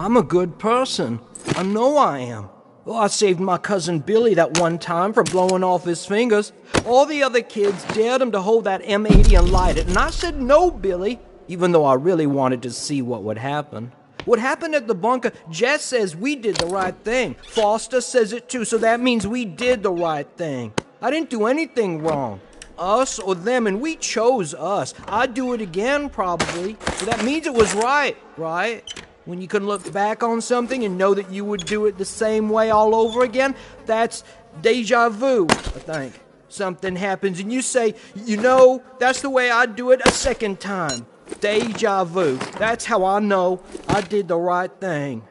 I'm a good person. I know I am. Well, I saved my cousin Billy that one time from blowing off his fingers. All the other kids dared him to hold that M80 and light it, and I said no, Billy, even though I really wanted to see what would happen. What happened at the bunker, Jess says we did the right thing. Foster says it too, so that means we did the right thing. I didn't do anything wrong. Us or them, and we chose us. I'd do it again, probably. So that means it was right, right? When you can look back on something and know that you would do it the same way all over again, that's deja vu, I think. Something happens and you say, you know, that's the way I'd do it a second time. Deja vu. That's how I know I did the right thing.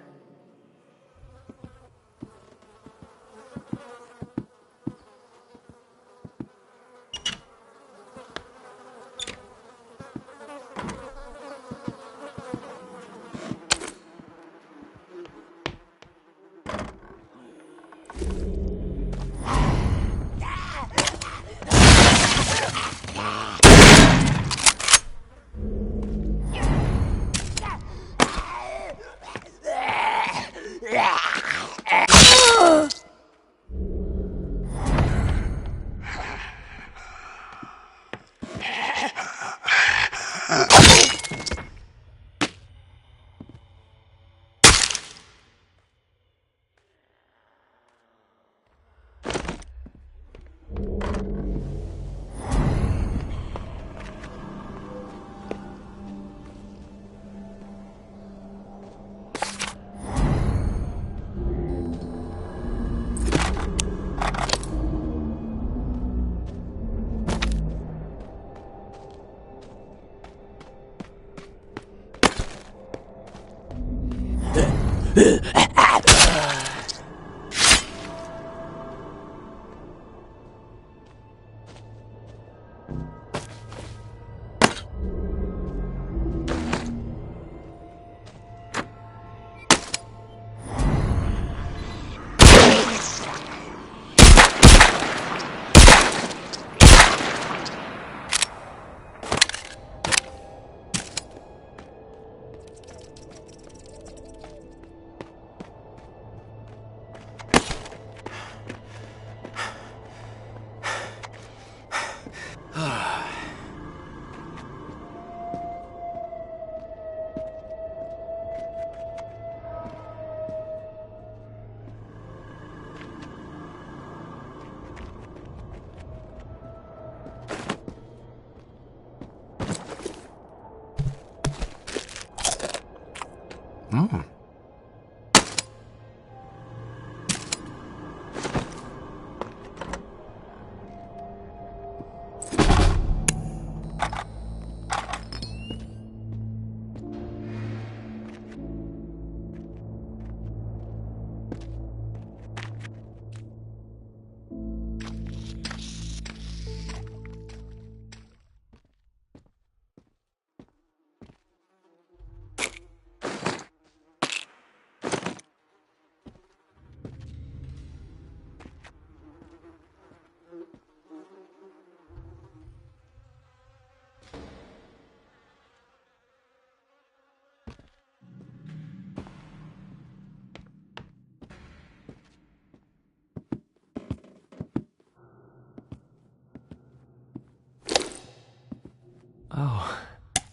Oh,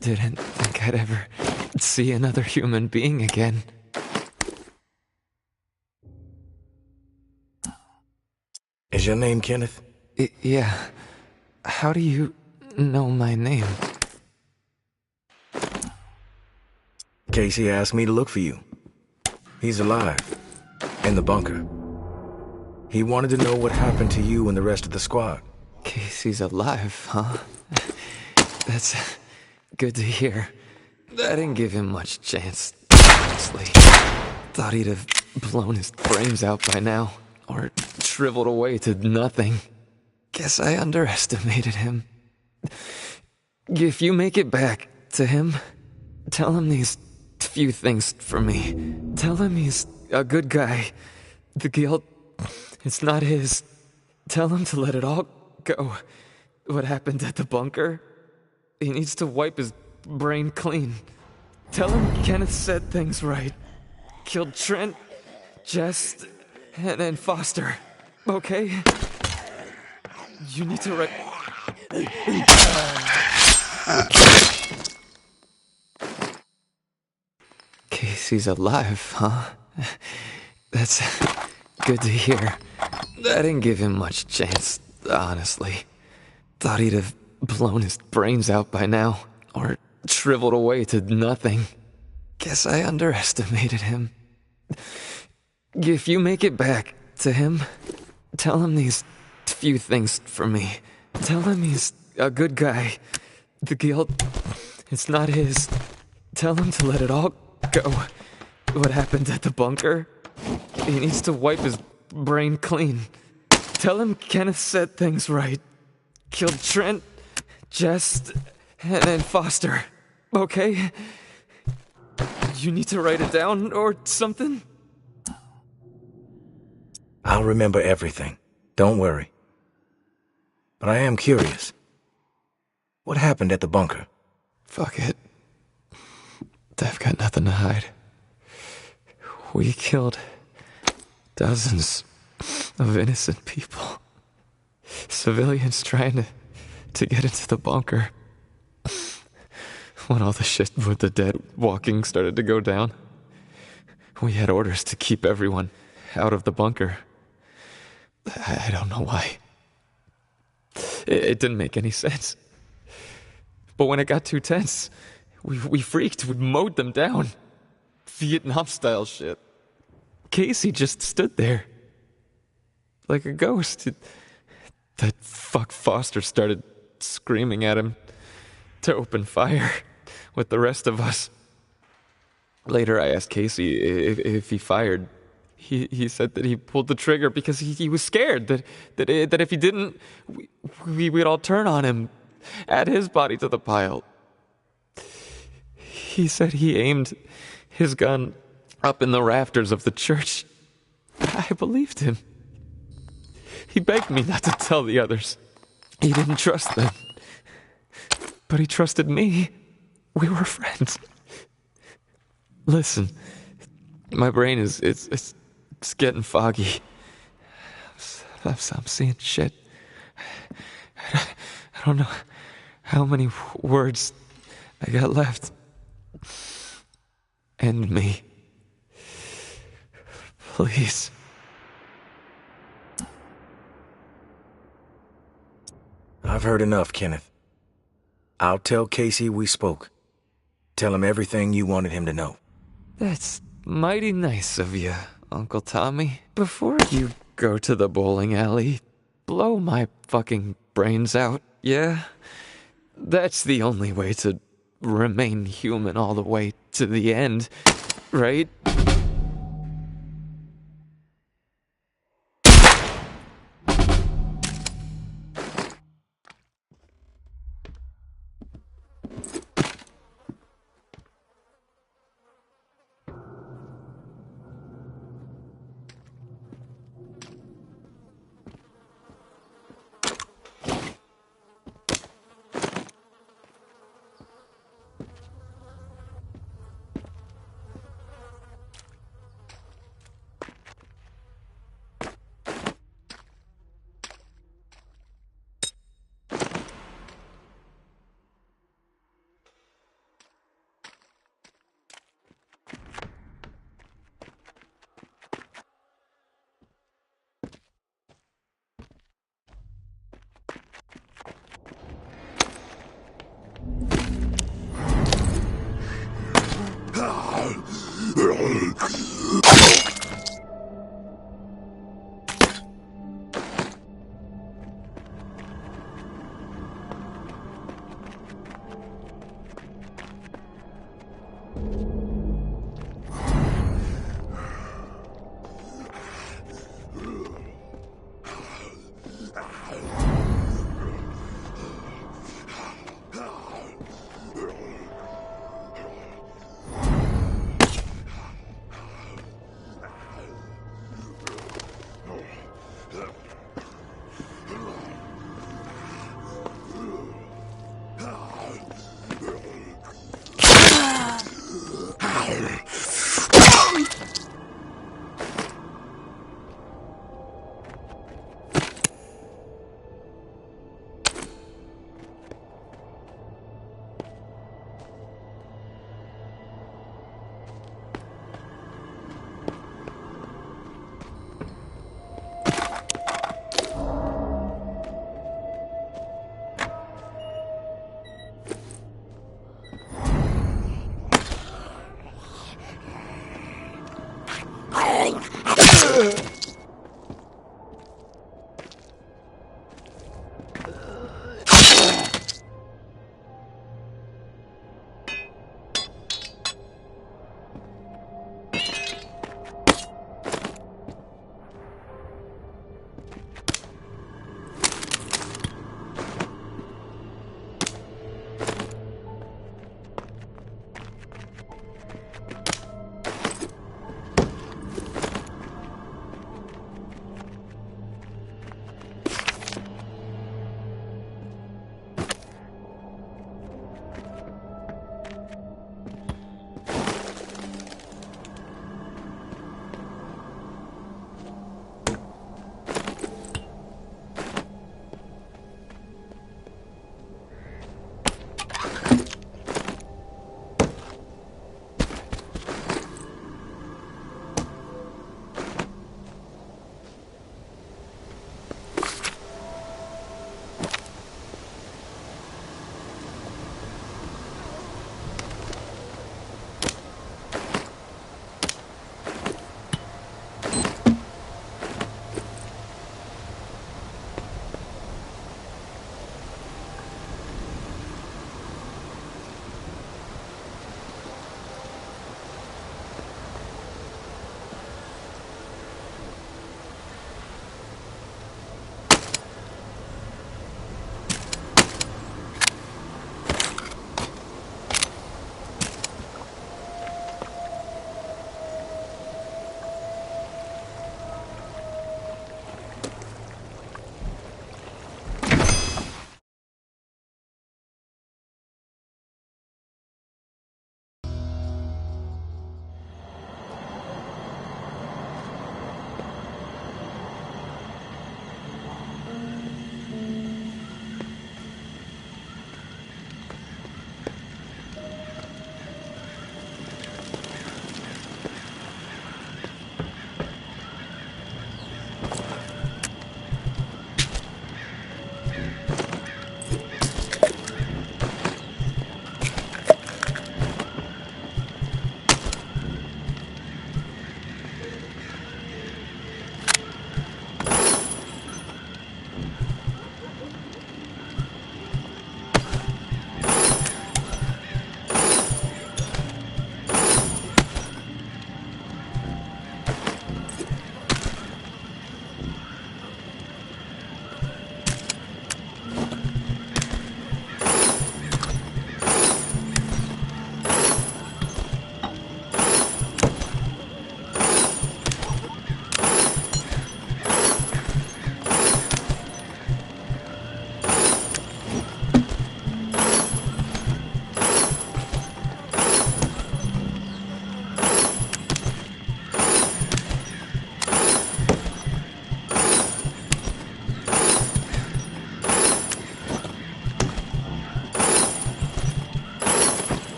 didn't think I'd ever see another human being again. Is your name Kenneth? Yeah. How do you know my name? Casey asked me to look for you. He's alive. In the bunker. He wanted to know what happened to you and the rest of the squad. Casey's alive, huh? That's good to hear. I didn't give him much chance, honestly. Thought he'd have blown his brains out by now, or shriveled away to nothing. Guess I underestimated him. If you make it back to him, tell him these few things for me. Tell him he's a good guy. The guilt, it's not his. Tell him to let it all go. What happened at the bunker? He needs to wipe his brain clean. Tell him Kenneth said things right. Killed Trent, Jess, and Foster. Okay? You need to write... Casey's alive, huh? That's good to hear. I didn't give him much chance, honestly. Thought he'd have blown his brains out by now, or shriveled away to nothing. Guess I underestimated him. If you make it back to him, tell him these few things for me. Tell him he's a good guy. The guilt, it's not his. Tell him to let it all go. What happened at the bunker? He needs to wipe his brain clean. Tell him Kenneth said things right. Killed Trent, Jess, and Foster. Okay? You need to write it down or something? I'll remember everything. Don't worry. But I am curious. What happened at the bunker? Fuck it. I've got nothing to hide. We killed dozens of innocent people. Civilians trying to get into the bunker. When all the shit with the dead walking started to go down, we had orders to keep everyone out of the bunker. I don't know why. It didn't make any sense. But when it got too tense, we freaked. We mowed them down. Vietnam-style shit. Casey just stood there. Like a ghost. That fuck Foster started screaming at him to open fire with the rest of us. Later I asked Casey if he fired. He said that he pulled the trigger because he was scared that if he didn't, we'd all turn on him, add his body to the pile. He said he aimed his gun up in the rafters of the church. I believed him. He begged me not to tell the others. He didn't trust them. But he trusted me. We were friends. Listen, my brain is getting foggy. I'm seeing shit. I don't know how many words I got left. End me. Please. I've heard enough, Kenneth. I'll tell Casey we spoke. Tell him everything you wanted him to know. That's mighty nice of you, Uncle Tommy. Before you go to the bowling alley, blow my fucking brains out, yeah? That's the only way to remain human all the way to the end, right?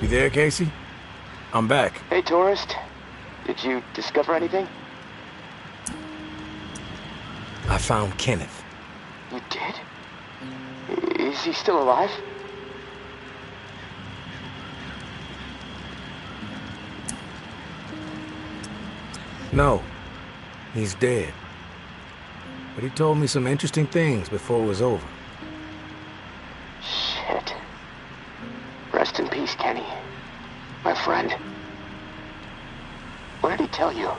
You there, Casey? I'm back. Hey, tourist. Did you discover anything? I found Kenneth. You did? Is he still alive? No, he's dead. But he told me some interesting things before it was over. Shit. Rest in peace, Kenny. My friend. What did he tell you?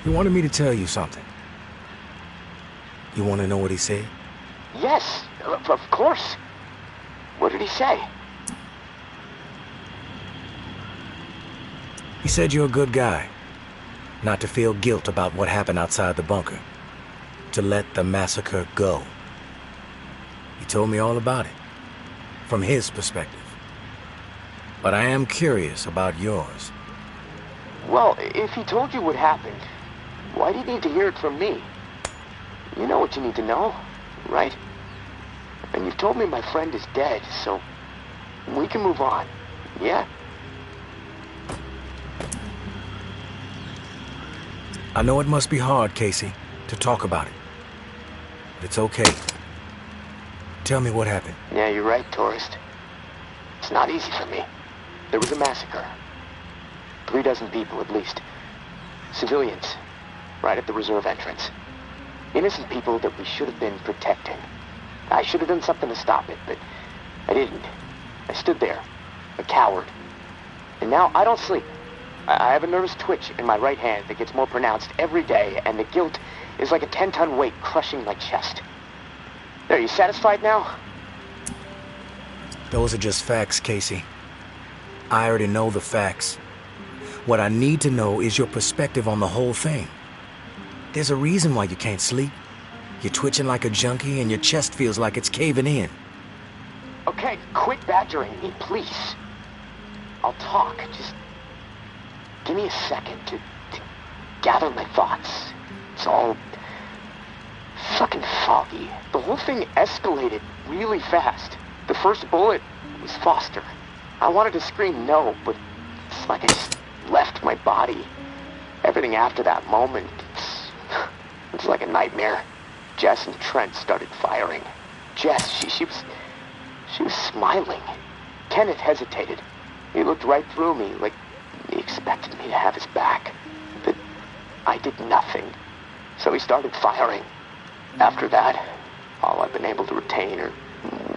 He wanted me to tell you something. You want to know what he said? Yes, of course. What did he say? He said you're a good guy. Not to feel guilt about what happened outside the bunker. To let the massacre go. He told me all about it. From his perspective. But I am curious about yours. Well, if he told you what happened, why do you need to hear it from me? You know what you need to know, right? And you've told me my friend is dead, so we can move on, yeah? I know it must be hard, Casey, to talk about it. But it's okay. Tell me what happened. Yeah, you're right, tourist. It's not easy for me. There was a massacre. 36 people, at least. Civilians, right at the reserve entrance. Innocent people that we should have been protecting. I should have done something to stop it, but I didn't. I stood there, a coward. And now I don't sleep. I have a nervous twitch in my right hand that gets more pronounced every day, and the guilt is like a 10-ton weight crushing my chest. There, you satisfied now? Those are just facts, Casey. I already know the facts. What I need to know is your perspective on the whole thing. There's a reason why you can't sleep. You're twitching like a junkie and your chest feels like it's caving in. Okay, quit badgering me, please. I'll talk, just give me a second to gather my thoughts. It's all fucking foggy. The whole thing escalated really fast. The first bullet was Foster. I wanted to scream no, but it's like I just left my body. Everything after that moment, it's like a nightmare. Jess and Trent started firing. Jess, she was smiling. Kenneth hesitated. He looked right through me, like he expected me to have his back. But I did nothing. So he started firing. After that, all I've been able to retain are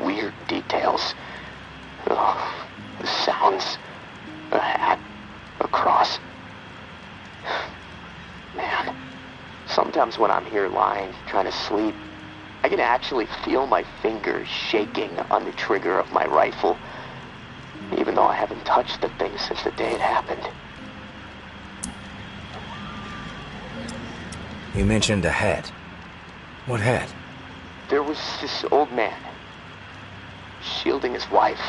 weird details. Oh, the sounds, a hat, a cross. Man, sometimes when I'm here lying, trying to sleep, I can actually feel my fingers shaking on the trigger of my rifle, even though I haven't touched the thing since the day it happened. You mentioned a hat. What hat? There was this old man, shielding his wife.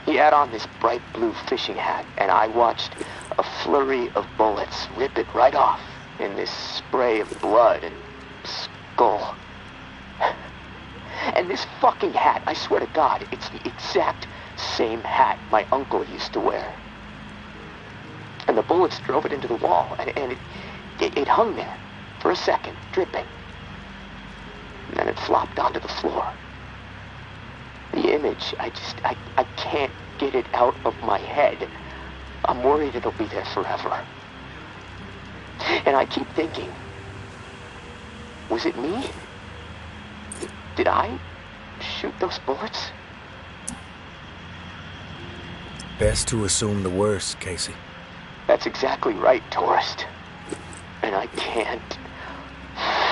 He had on this bright blue fishing hat, and I watched a flurry of bullets rip it right off in this spray of blood and skull. And this fucking hat, I swear to God, it's the exact same hat my uncle used to wear. And the bullets drove it into the wall, and it hung there for a second, dripping. And then it flopped onto the floor. The image, I can't get it out of my head. I'm worried it'll be there forever. And I keep thinking, was it me? Did I shoot those bullets? Best to assume the worst, Casey. That's exactly right, tourist. And I can't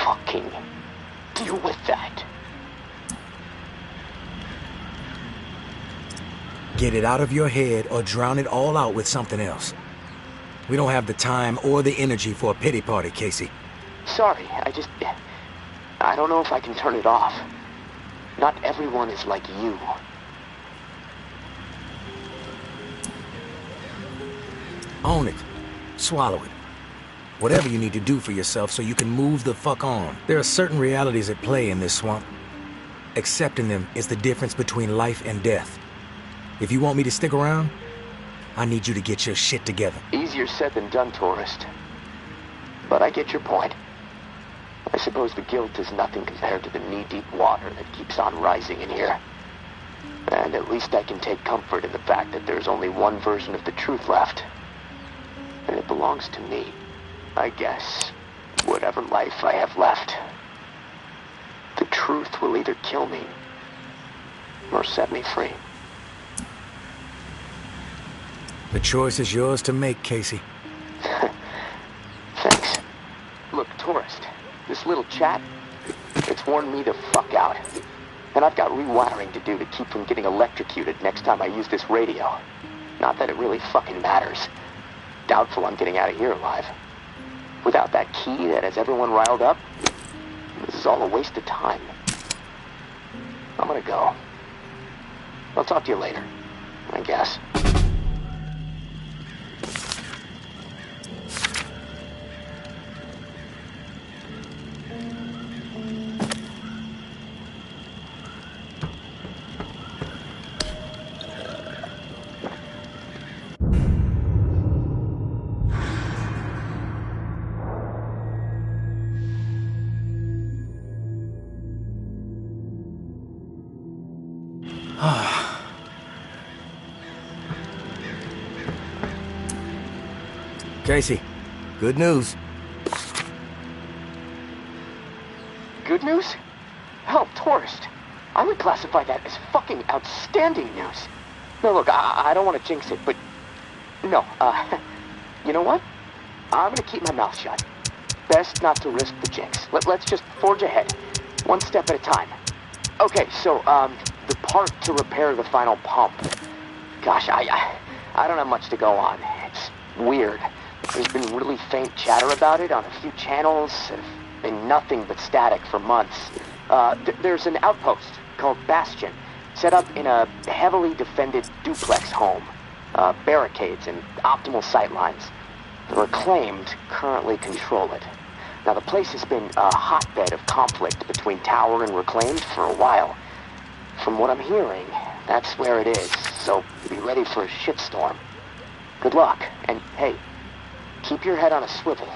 fucking deal with that. Get it out of your head or drown it all out with something else. We don't have the time or the energy for a pity party, Casey. Sorry, I don't know if I can turn it off. Not everyone is like you. Own it. Swallow it. Whatever you need to do for yourself so you can move the fuck on. There are certain realities at play in this swamp. accepting them is the difference between life and death. If you want me to stick around, I need you to get your shit together. Easier said than done, tourist. But I get your point. I suppose the guilt is nothing compared to the knee-deep water that keeps on rising in here. And at least I can take comfort in the fact that there's only one version of the truth left. And it belongs to me, I guess. Whatever life I have left. The truth will either kill me or set me free. The choice is yours to make, Casey. Thanks. Look, tourist, this little chat, it's worn me the fuck out. And I've got rewiring to do to keep from getting electrocuted next time I use this radio. Not that it really fucking matters. Doubtful I'm getting out of here alive. Without that key that has everyone riled up, this is all a waste of time. I'm gonna go. I'll talk to you later, I guess. Casey, good news. Good news? Hell, tourist. I would classify that as fucking outstanding news. No, look, I don't want to jinx it, but... No, you know what? I'm gonna keep my mouth shut. Best not to risk the jinx. Let's just forge ahead. One step at a time. Okay, so, the part to repair the final pump. Gosh, I don't have much to go on. It's weird. There's been really faint chatter about it on a few channels. Been nothing but static for months. There's an outpost called Bastion, set up in a heavily defended duplex home. Barricades and optimal sightlines. The Reclaimed currently control it. Now, the place has been a hotbed of conflict between Tower and Reclaimed for a while. From what I'm hearing, that's where it is, so be ready for a shitstorm. Good luck, and hey, keep your head on a swivel.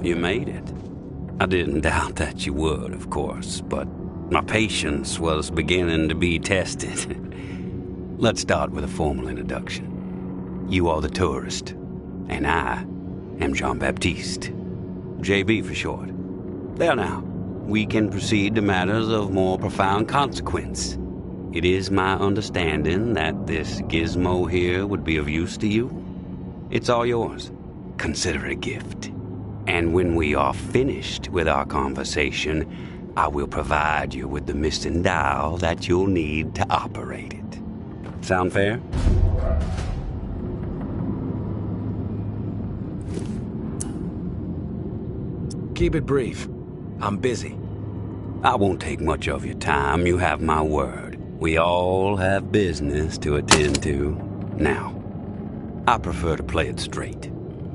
You made it. I didn't doubt that you would, of course, but my patience was beginning to be tested. Let's start with a formal introduction. You are the tourist, and I am Jean-Baptiste. JB for short. There now, we can proceed to matters of more profound consequence. It is my understanding that this gizmo here would be of use to you. It's all yours. Consider it a gift. And when we are finished with our conversation, I will provide you with the missing dial that you'll need to operate it. Sound fair? Keep it brief. I'm busy. I won't take much of your time. You have my word. We all have business to attend to. Now, I prefer to play it straight.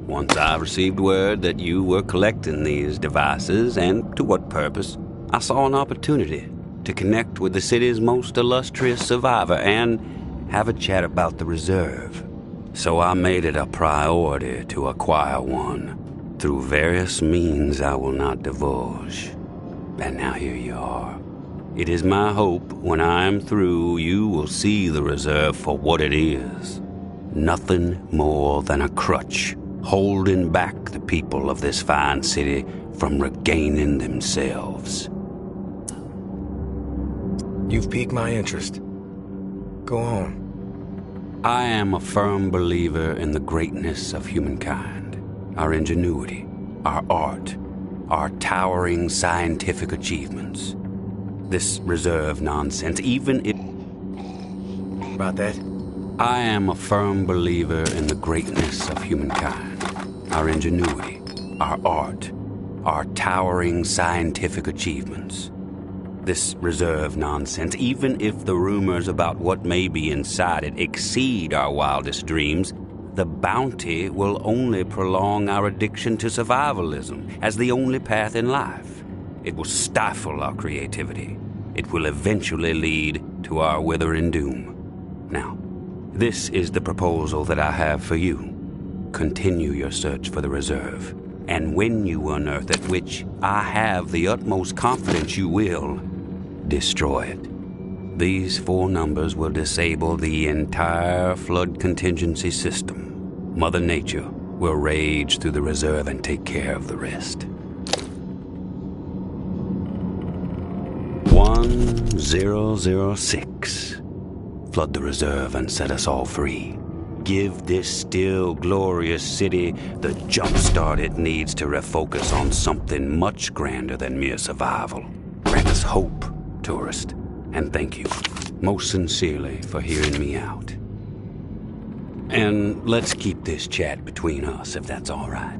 Once I received word that you were collecting these devices, and to what purpose, I saw an opportunity to connect with the city's most illustrious survivor and have a chat about the reserve. So I made it a priority to acquire one, through various means I will not divulge. And now here you are. It is my hope when I am through, you will see the reserve for what it is. Nothing more than a crutch, holding back the people of this fine city from regaining themselves. You've piqued my interest. Go on. I am a firm believer in the greatness of humankind, our ingenuity, our art, our towering scientific achievements. This reserve nonsense, even if... About that? I am a firm believer in the greatness of humankind, our ingenuity, our art, our towering scientific achievements. This reserve nonsense, even if the rumors about what may be inside it exceed our wildest dreams, the bounty will only prolong our addiction to survivalism as the only path in life. It will stifle our creativity. It will eventually lead to our withering doom. Now, this is the proposal that I have for you. Continue your search for the reserve, and when you unearth it, which I have the utmost confidence you will, destroy it. These 4 numbers will disable the entire flood contingency system. Mother Nature will rage through the reserve and take care of the rest. 1006. Flood the reserve and set us all free. Give this still glorious city the jump start it needs to refocus on something much grander than mere survival. Grant us hope, tourist, and thank you most sincerely for hearing me out. And let's keep this chat between us, if that's all right.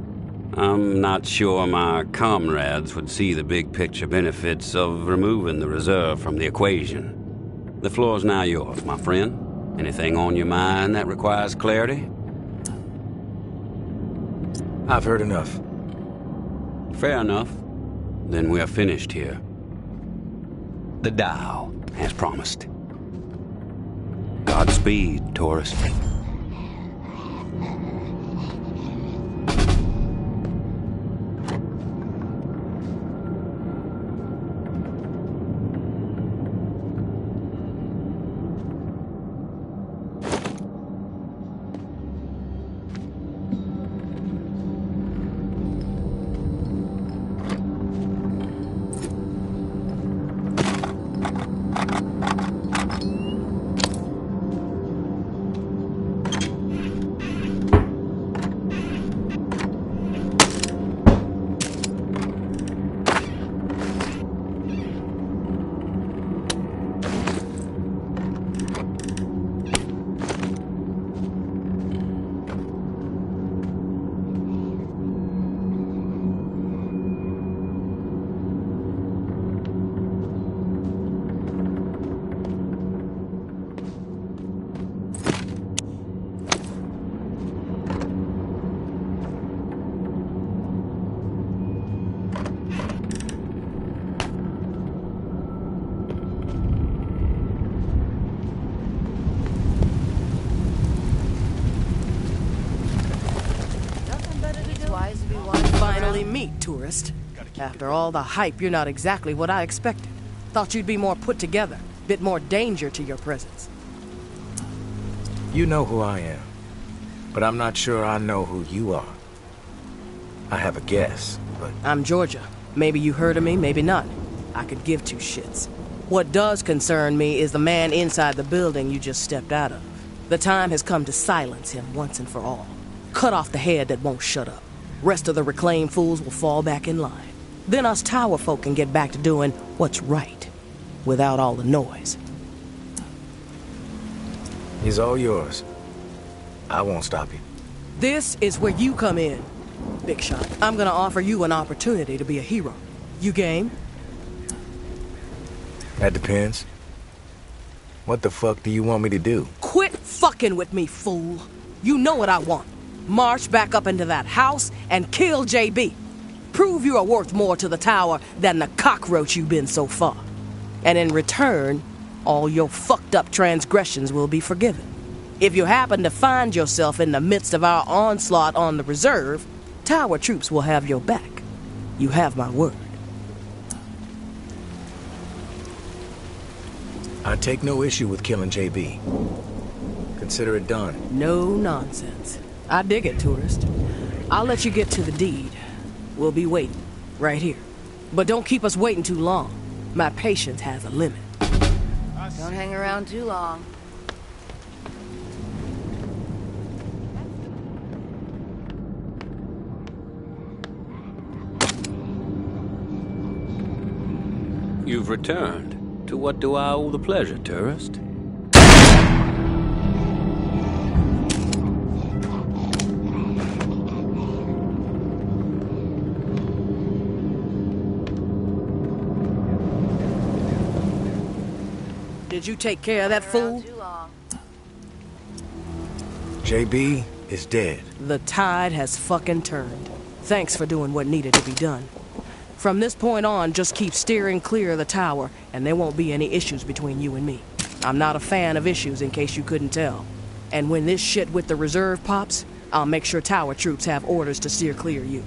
I'm not sure my comrades would see the big picture benefits of removing the reserve from the equation. The floor's now yours, my friend. Anything on your mind that requires clarity? I've heard enough. Fair enough. Then we're finished here. The dial, as promised. Godspeed, tourist. finally meet, tourist. After all the hype, you're not exactly what I expected. Thought you'd be more put together, bit more danger to your presence. You know who I am, but I'm not sure I know who you are. I have a guess, but... I'm Georgia. Maybe you heard of me, maybe not. I could give two shits. What does concern me is the man inside the building you just stepped out of. The time has come to silence him once and for all. Cut off the head that won't shut up. Rest of the reclaimed fools will fall back in line. Then us tower folk can get back to doing what's right, without all the noise. He's all yours. I won't stop you. This is where you come in, Big Shot. I'm gonna offer you an opportunity to be a hero. You game? That depends. What the fuck do you want me to do? Quit fucking with me, fool. You know what I want. March back up into that house and kill JB. Prove you are worth more to the tower than the cockroach you've been so far. And in return, all your fucked up transgressions will be forgiven. If you happen to find yourself in the midst of our onslaught on the reserve, tower troops will have your back. You have my word. I take no issue with killing JB. Consider it done. No nonsense. I dig it, tourist. I'll let you get to the deed. We'll be waiting, right here. But don't keep us waiting too long. My patience has a limit. Don't hang around too long. You've returned. To what do I owe the pleasure, tourist? Did you take care of that fool? Too long. JB is dead. The tide has fucking turned. Thanks for doing what needed to be done. From this point on, just keep steering clear of the tower, and there won't be any issues between you and me. I'm not a fan of issues, in case you couldn't tell. And when this shit with the reserve pops, I'll make sure tower troops have orders to steer clear of you.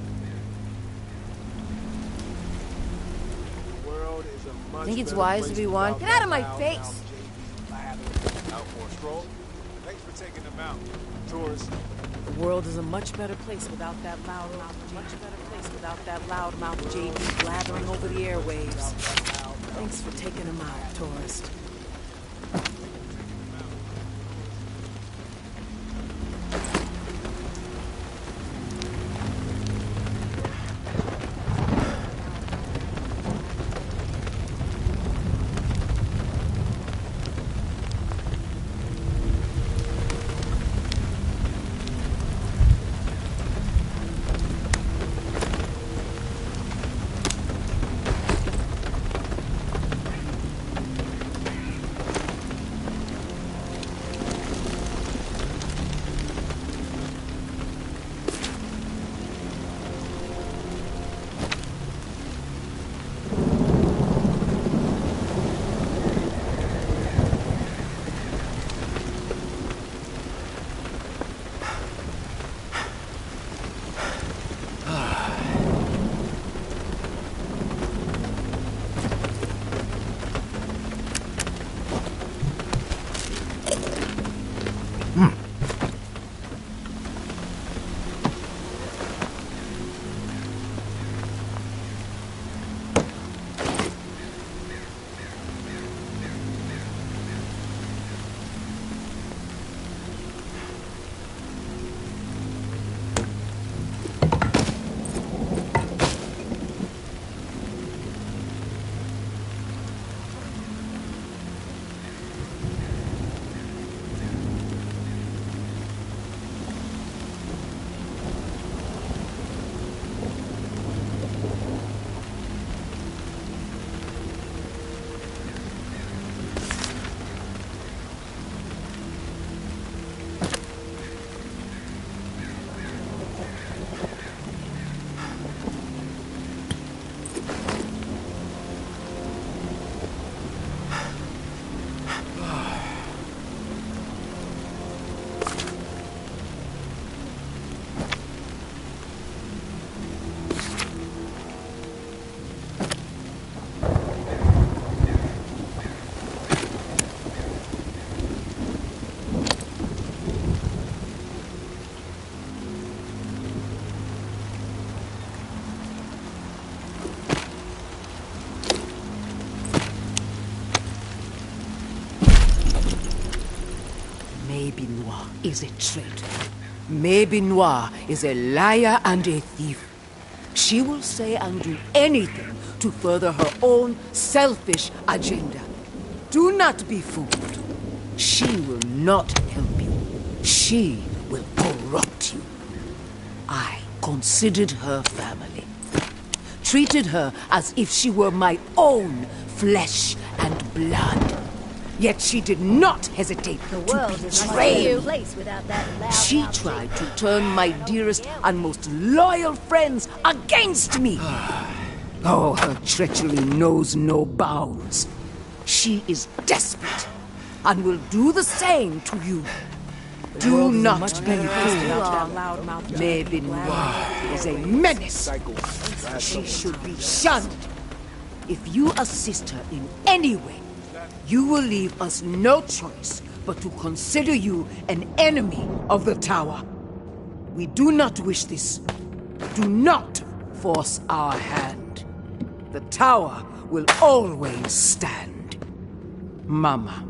Think it's wise to be one? Get out of my face! Thanks for taking them out, tourists. The world is a much better place without that loudmouth. Much better place without that loudmouth JB blathering over the airwaves. Thanks for taking him out, tourist. Maybe Noir is a traitor. Maybe Noir is a liar and a thief. She will say and do anything to further her own selfish agenda. Do not be fooled. She will not help you. She will corrupt you. I considered her family. Treated her as if she were my own flesh and blood. Yet she did not hesitate to betray me. She tried to turn my dearest and most loyal friends against me. Oh, her treachery knows no bounds. She is desperate and will do the same to you. Do not be fooled. Maybe Noir is a menace. She should be shunned. If you assist her in any way, you will leave us no choice but to consider you an enemy of the Tower. We do not wish this. Do not force our hand. The Tower will always stand. Mama.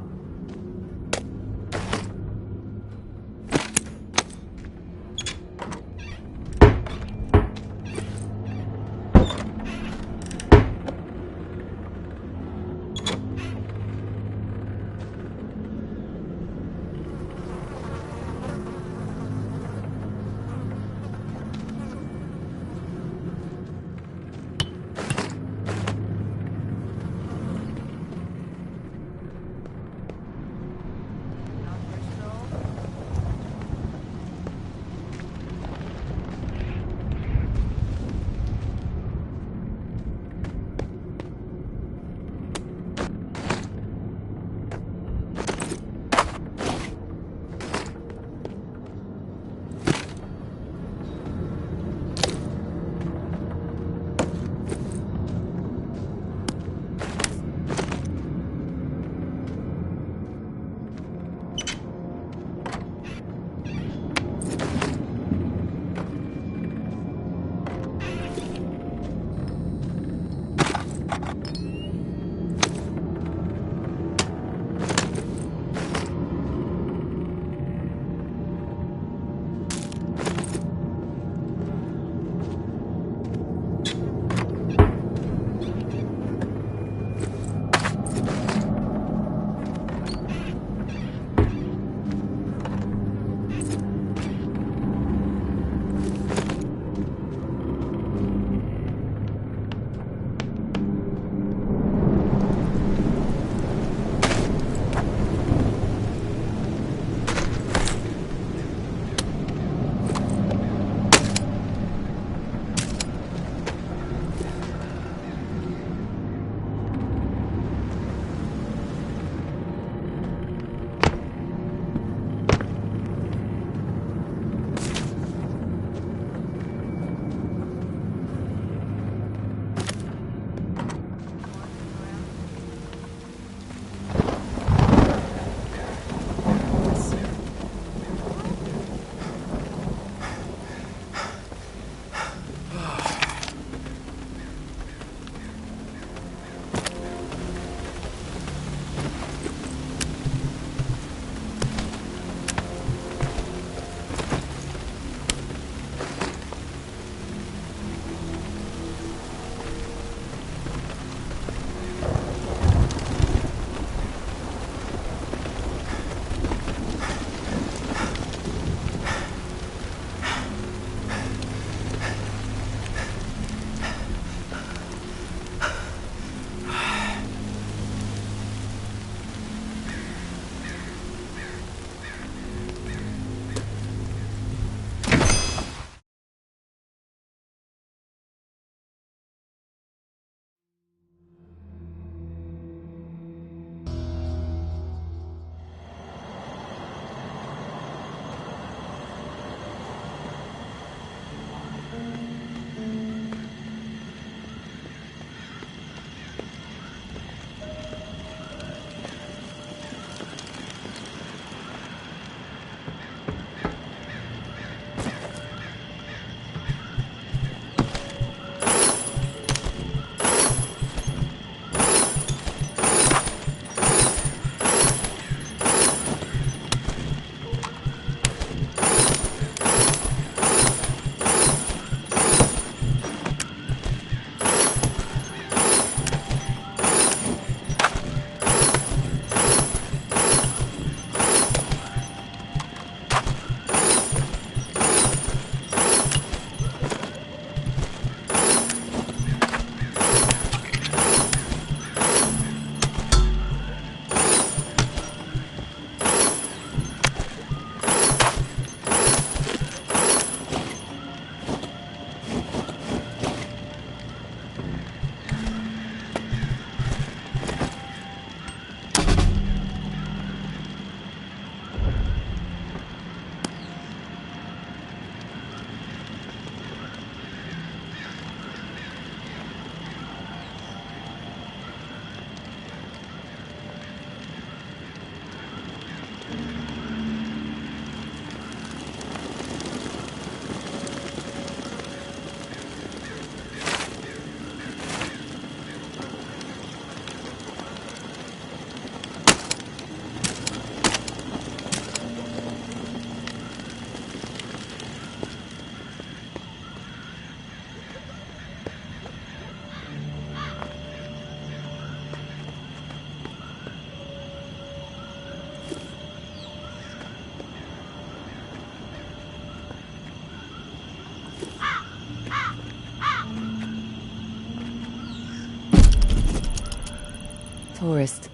tourist.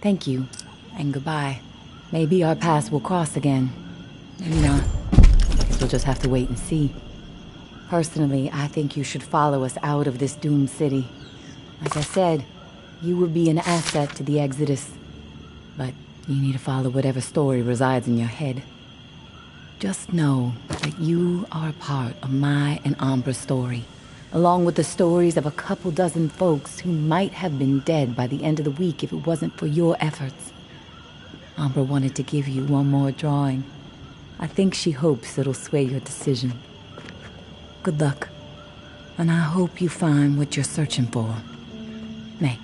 Thank you, and goodbye. Maybe our paths will cross again. Maybe not. Guess we'll just have to wait and see. Personally, I think you should follow us out of this doomed city. Like I said, you would be an asset to the Exodus. But you need to follow whatever story resides in your head. Just know that you are a part of my and Ambra's story, along with the stories of a couple dozen folks who might have been dead by the end of the week if it wasn't for your efforts. Ambra wanted to give you one more drawing. I think she hopes it'll sway your decision. Good luck, and I hope you find what you're searching for. May.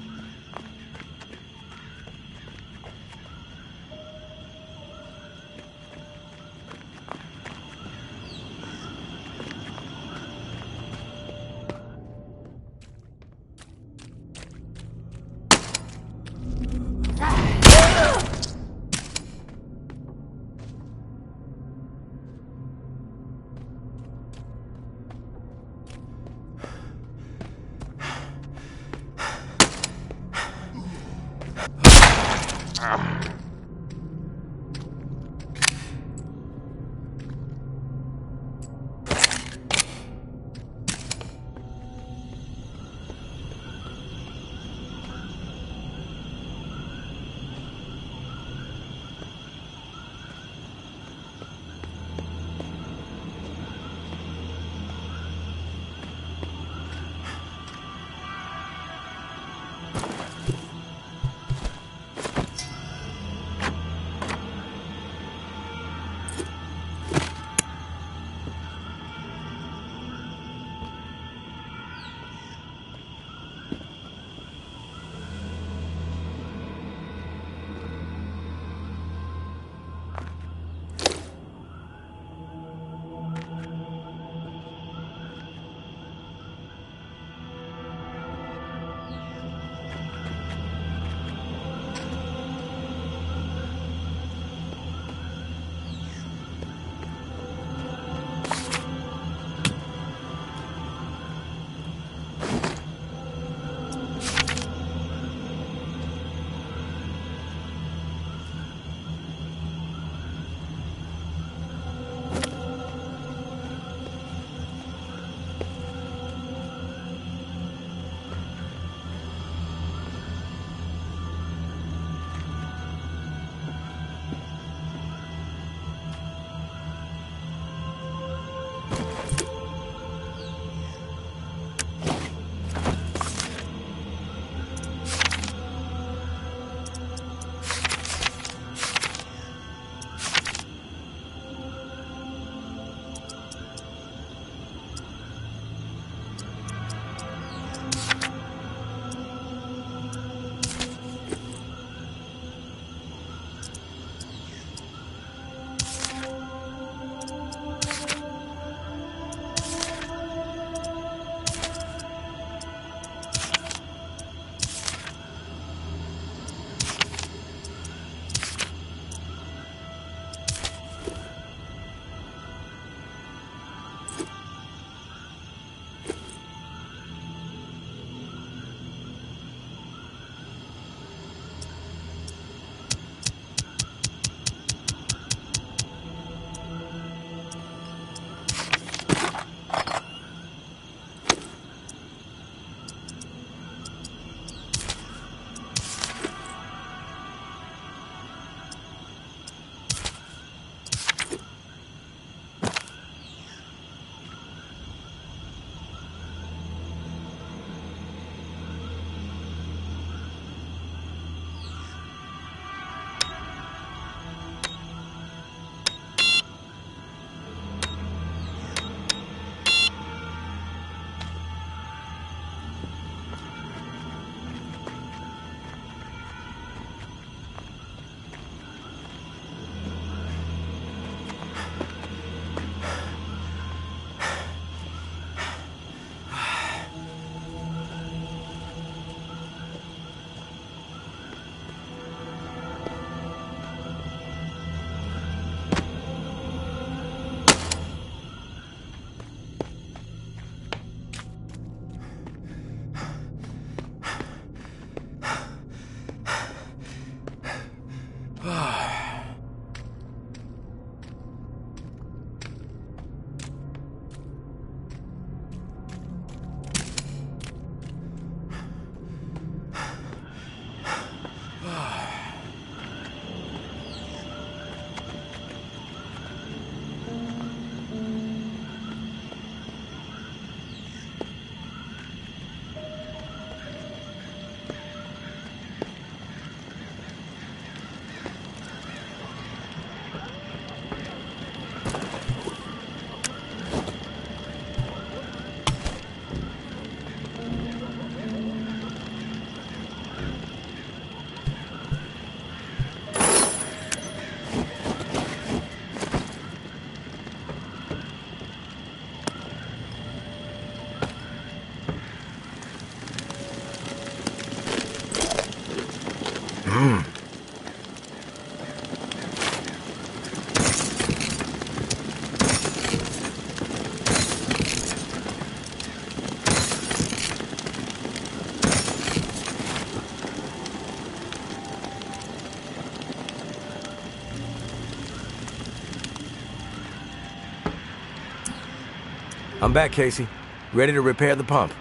I'm back, Casey. Ready to repair the pump.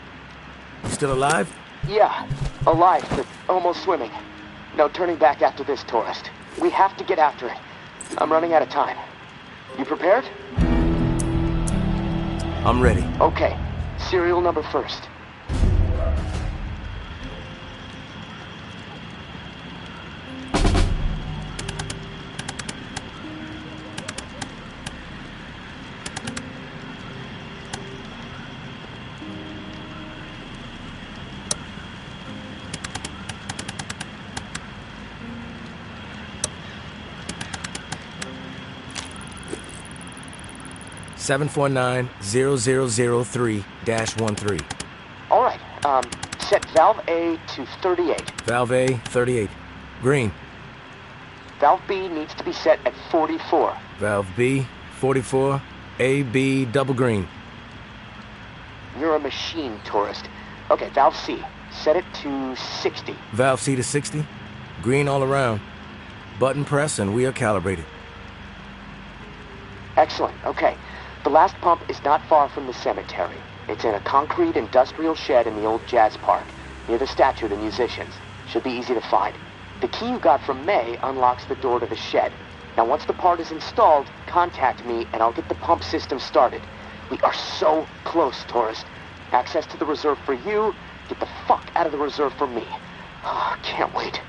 You still alive? Yeah, alive, but almost swimming. No turning back after this, tourist. We have to get after it. I'm running out of time. You prepared? I'm ready. Okay. Serial number first. Seven 749-0003-13. All right. Set valve A to 38. Valve A, 38. Green. Valve B needs to be set at 44. Valve B, 44. A, B, double green. You're a machine, tourist. Okay, valve C. Set it to 60. Valve C to 60. Green all around. Button press and we are calibrated. Excellent. Okay. The last pump is not far from the cemetery. It's in a concrete industrial shed in the old jazz park, near the statue of the musicians. Should be easy to find. The key you got from May unlocks the door to the shed. Now once the part is installed, contact me and I'll get the pump system started. We are so close, tourist. Access to the reserve for you, get the fuck out of the reserve for me. Oh, can't wait.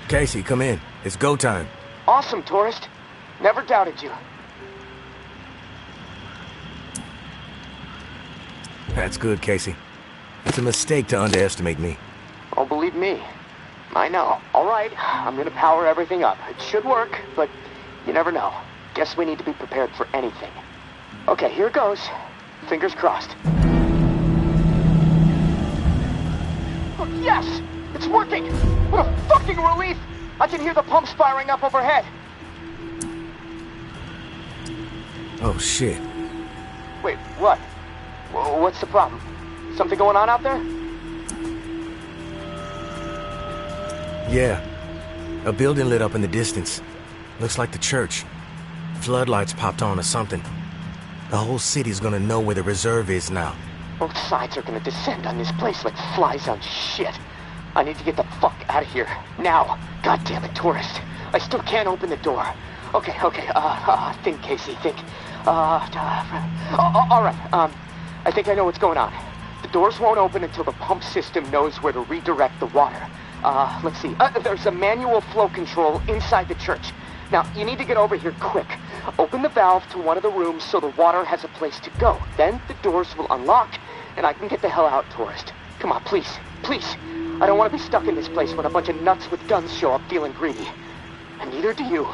Casey, come in. It's go time. Awesome, tourist. Never doubted you. That's good, Casey. It's a mistake to underestimate me. Oh, believe me. I know. All right, I'm gonna power everything up. It should work, but you never know. Guess we need to be prepared for anything. Okay, here it goes. Fingers crossed. Oh, yes! It's working! What a fucking relief! I can hear the pumps firing up overhead. Oh, shit. Wait, what? What's the problem? Something going on out there? Yeah. A building lit up in the distance. Looks like the church. Floodlights popped on or something. The whole city's gonna know where the reserve is now. Both sides are gonna descend on this place like flies on shit. I need to get the fuck out of here. Now. God damn it, tourist. I still can't open the door. Okay. Think, Casey, think. All right. I think I know what's going on. The doors won't open until the pump system knows where to redirect the water. Let's see. There's a manual flow control inside the church. Now, you need to get over here quick. Open the valve to one of the rooms so the water has a place to go. Then the doors will unlock, and I can get the hell out, tourist. Come on, please. I don't want to be stuck in this place when a bunch of nuts with guns show up feeling greedy. And neither do you.